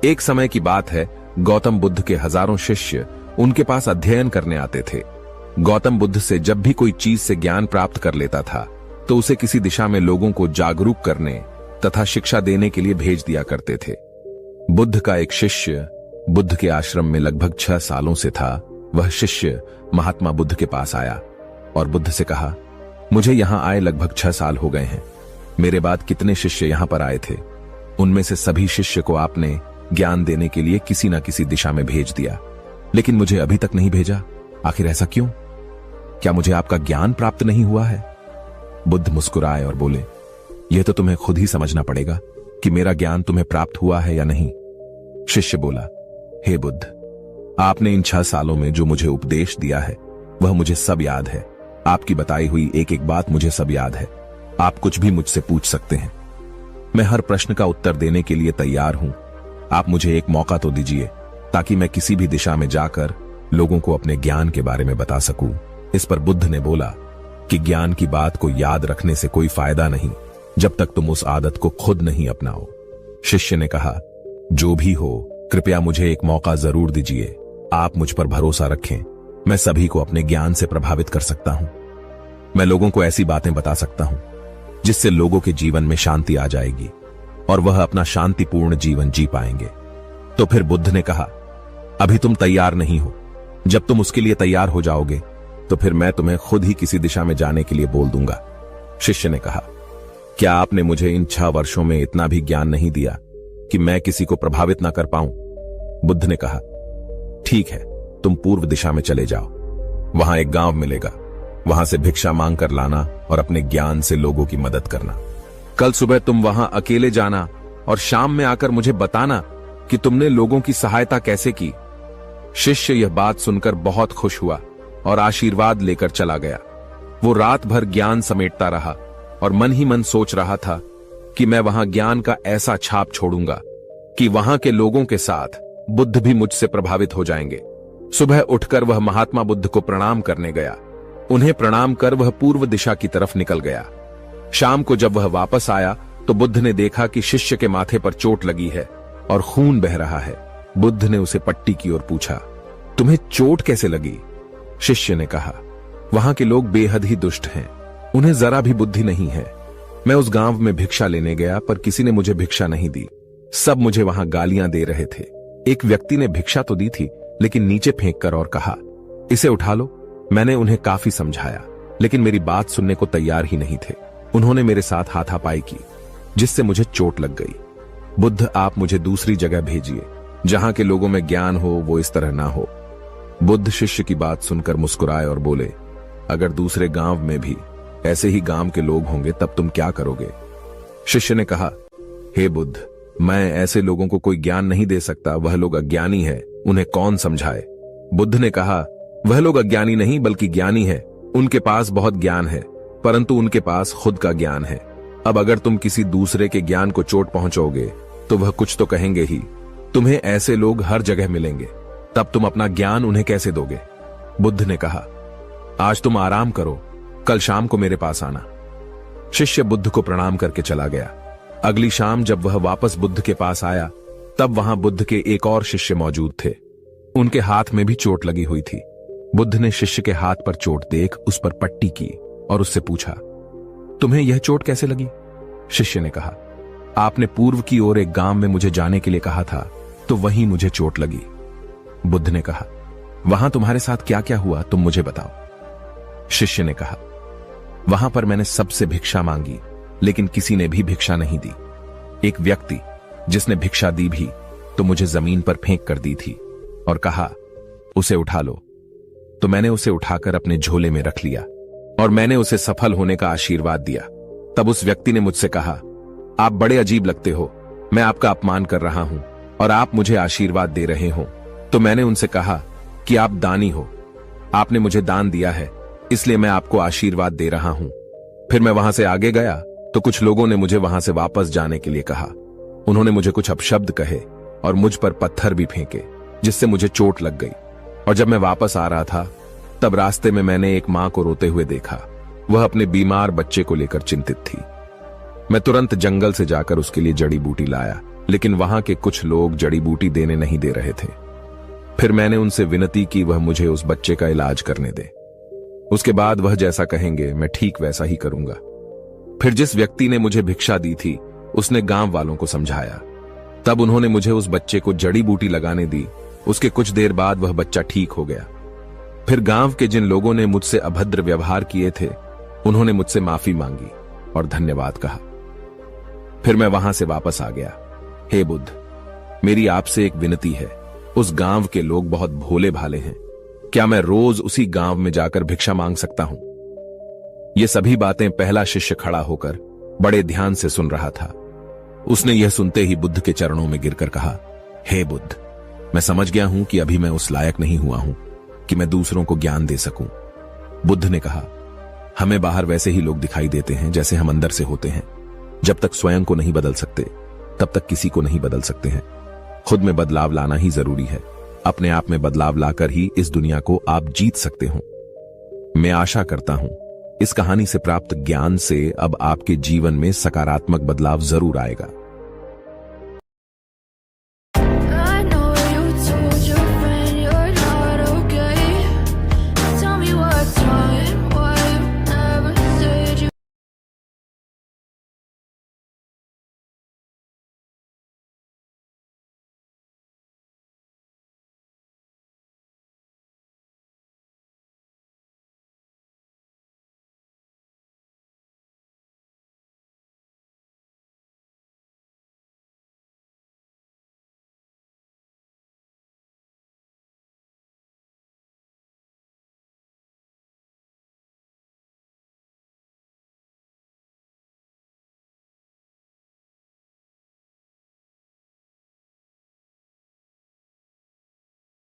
एक समय की बात है, गौतम बुद्ध के हजारों शिष्य उनके पास अध्ययन करने आते थे। गौतम बुद्ध से जब भी कोई चीज से ज्ञान प्राप्त कर लेता था तो उसे किसी दिशा में लोगों को जागरूक करने तथा शिक्षा देने के लिए भेज दिया करते थे। बुद्ध का एक शिष्य बुद्ध के आश्रम में लगभग 6 सालों से था। वह शिष्य महात्मा बुद्ध के पास आया और बुद्ध से कहा, मुझे यहां आए लगभग 6 साल हो गए हैं। मेरे बाद कितने शिष्य यहां पर आए थे, उनमें से सभी शिष्य को आपने ज्ञान देने के लिए किसी न किसी दिशा में भेज दिया, लेकिन मुझे अभी तक नहीं भेजा। आखिर ऐसा क्यों? क्या मुझे आपका ज्ञान प्राप्त नहीं हुआ है? बुद्ध मुस्कुराए और बोले, यह तो तुम्हें खुद ही समझना पड़ेगा कि मेरा ज्ञान तुम्हें प्राप्त हुआ है या नहीं। शिष्य बोला, हे बुद्ध, आपने इन 6 सालों में जो मुझे उपदेश दिया है वह मुझे सब याद है। आपकी बताई हुई एक एक बात मुझे सब याद है। आप कुछ भी मुझसे पूछ सकते हैं, मैं हर प्रश्न का उत्तर देने के लिए तैयार हूं। आप मुझे एक मौका तो दीजिए ताकि मैं किसी भी दिशा में जाकर लोगों को अपने ज्ञान के बारे में बता सकूं। इस पर बुद्ध ने बोला कि ज्ञान की बात को याद रखने से कोई फायदा नहीं जब तक तुम उस आदत को खुद नहीं अपनाओ। शिष्य ने कहा, जो भी हो, कृपया मुझे एक मौका जरूर दीजिए। आप मुझ पर भरोसा रखें, मैं सभी को अपने ज्ञान से प्रभावित कर सकता हूं। मैं लोगों को ऐसी बातें बता सकता हूं जिससे लोगों के जीवन में शांति आ जाएगी और वह अपना शांतिपूर्ण जीवन जी पाएंगे। तो फिर बुद्ध ने कहा, अभी तुम तैयार नहीं हो। जब तुम उसके लिए तैयार हो जाओगे तो फिर मैं तुम्हें खुद ही किसी दिशा में जाने के लिए बोल दूंगा। शिष्य ने कहा, क्या आपने मुझे इन 6 वर्षों में इतना भी ज्ञान नहीं दिया कि मैं किसी को प्रभावित ना कर पाऊं? बुद्ध ने कहा, ठीक है, तुम पूर्व दिशा में चले जाओ। वहां एक गांव मिलेगा, वहां से भिक्षा मांग कर लाना और अपने ज्ञान से लोगों की मदद करना। कल सुबह तुम वहां अकेले जाना और शाम में आकर मुझे बताना कि तुमने लोगों की सहायता कैसे की। शिष्य यह बात सुनकर बहुत खुश हुआ और आशीर्वाद लेकर चला गया। वो रात भर ज्ञान समेटता रहा और मन ही मन सोच रहा था कि मैं वहां ज्ञान का ऐसा छाप छोड़ूंगा कि वहां के लोगों के साथ बुद्ध भी मुझसे प्रभावित हो जाएंगे। सुबह उठकर वह महात्मा बुद्ध को प्रणाम करने गया। उन्हें प्रणाम कर वह पूर्व दिशा की तरफ निकल गया। शाम को जब वह वापस आया तो बुद्ध ने देखा कि शिष्य के माथे पर चोट लगी है और खून बह रहा है। बुद्ध ने उसे पट्टी की ओर पूछा, तुम्हें चोट कैसे लगी? शिष्य ने कहा, वहां के लोग बेहद ही दुष्ट हैं, उन्हें जरा भी बुद्धि नहीं है। मैं उस गांव में भिक्षा लेने गया पर किसी ने मुझे भिक्षा नहीं दी। सब मुझे वहां गालियां दे रहे थे। एक व्यक्ति ने भिक्षा तो दी थी लेकिन नीचे फेंक कर और कहा, इसे उठा लो। मैंने उन्हें काफी समझाया लेकिन मेरी बात सुनने को तैयार ही नहीं थे। उन्होंने मेरे साथ हाथापाई की जिससे मुझे चोट लग गई। बुद्ध, आप मुझे दूसरी जगह भेजिए जहां के लोगों में ज्ञान हो, वो इस तरह ना हो। बुद्ध शिष्य की बात सुनकर मुस्कुराए और बोले, अगर दूसरे गांव में भी ऐसे ही गांव के लोग होंगे तब तुम क्या करोगे? शिष्य ने कहा, हे बुद्ध, मैं ऐसे लोगों को कोई ज्ञान नहीं दे सकता। वह लोग अज्ञानी है, उन्हें कौन समझाए? बुद्ध ने कहा, वह लोग अज्ञानी नहीं बल्कि ज्ञानी है। उनके पास बहुत ज्ञान है परंतु उनके पास खुद का ज्ञान है। अब अगर तुम किसी दूसरे के ज्ञान को चोट पहुंचाओगे तो वह कुछ तो कहेंगे ही। तुम्हें ऐसे लोग हर जगह मिलेंगे, तब तुम अपना ज्ञान उन्हें कैसे दोगे? बुद्ध ने कहा, आज तुम आराम करो, कल शाम को मेरे पास आना। शिष्य बुद्ध को प्रणाम करके चला गया। अगली शाम जब वह वापस बुद्ध के पास आया तब वहां बुद्ध के एक और शिष्य मौजूद थे। उनके हाथ में भी चोट लगी हुई थी। बुद्ध ने शिष्य के हाथ पर चोट देख उस पर पट्टी की और उससे पूछा, तुम्हें यह चोट कैसे लगी? शिष्य ने कहा, आपने पूर्व की ओर एक गांव में मुझे जाने के लिए कहा था तो वहीं मुझे चोट लगी। बुद्ध ने कहा, वहां तुम्हारे साथ क्या क्या हुआ, तुम मुझे बताओ। शिष्य ने कहा, वहां पर मैंने सबसे भिक्षा मांगी लेकिन किसी ने भी भिक्षा नहीं दी। एक व्यक्ति जिसने भिक्षा दी भी तो मुझे जमीन पर फेंक कर दी थी और कहा, उसे उठा लो। तो मैंने उसे उठाकर अपने झोले में रख लिया और मैंने उसे सफल होने का आशीर्वाद दिया। तब उस व्यक्ति ने मुझसे कहा, आप बड़े अजीब लगते हो, मैं आपका अपमान कर रहा हूं और आप मुझे आशीर्वाद दे रहे हो। तो मैंने उनसे कहा कि आप दानी हो, आपने मुझे दान दिया है इसलिए मैं आपको आशीर्वाद दे रहा हूं। फिर मैं वहां से आगे गया तो कुछ लोगों ने मुझे वहां से वापस जाने के लिए कहा। उन्होंने मुझे कुछ अपशब्द कहे और मुझ पर पत्थर भी फेंके जिससे मुझे चोट लग गई। और जब मैं वापस आ रहा था तब रास्ते में मैंने एक मां को रोते हुए देखा। वह अपने बीमार बच्चे को लेकर चिंतित थी। मैं तुरंत जंगल से जाकर उसके लिए जड़ी बूटी लाया लेकिन वहां के कुछ लोग जड़ी बूटी देने नहीं दे रहे थे। फिर मैंने उनसे विनती की वह मुझे उस बच्चे का इलाज करने दे। उसके बाद वह जैसा कहेंगे मैं ठीक वैसा ही करूंगा। फिर जिस व्यक्ति ने मुझे भिक्षा दी थी उसने गांव वालों को समझाया। तब उन्होंने मुझे उस बच्चे को जड़ी बूटी लगाने दी। उसके कुछ देर बाद वह बच्चा ठीक हो गया। फिर गांव के जिन लोगों ने मुझसे अभद्र व्यवहार किए थे उन्होंने मुझसे माफी मांगी और धन्यवाद कहा। फिर मैं वहां से वापस आ गया। हे बुद्ध, मेरी आपसे एक विनती है। उस गांव के लोग बहुत भोले भाले हैं। क्या मैं रोज उसी गांव में जाकर भिक्षा मांग सकता हूं? ये सभी बातें पहला शिष्य खड़ा होकर बड़े ध्यान से सुन रहा था। उसने यह सुनते ही बुद्ध के चरणों में गिरकर कहा, हे बुद्ध, मैं समझ गया हूं कि अभी मैं उस लायक नहीं हुआ हूं कि मैं दूसरों को ज्ञान दे सकूं। बुद्ध ने कहा, हमें बाहर वैसे ही लोग दिखाई देते हैं जैसे हम अंदर से होते हैं। जब तक स्वयं को नहीं बदल सकते तब तक किसी को नहीं बदल सकते हैं। खुद में बदलाव लाना ही जरूरी है। अपने आप में बदलाव लाकर ही इस दुनिया को आप जीत सकते हो। मैं आशा करता हूं इस कहानी से प्राप्त ज्ञान से अब आपके जीवन में सकारात्मक बदलाव जरूर आएगा।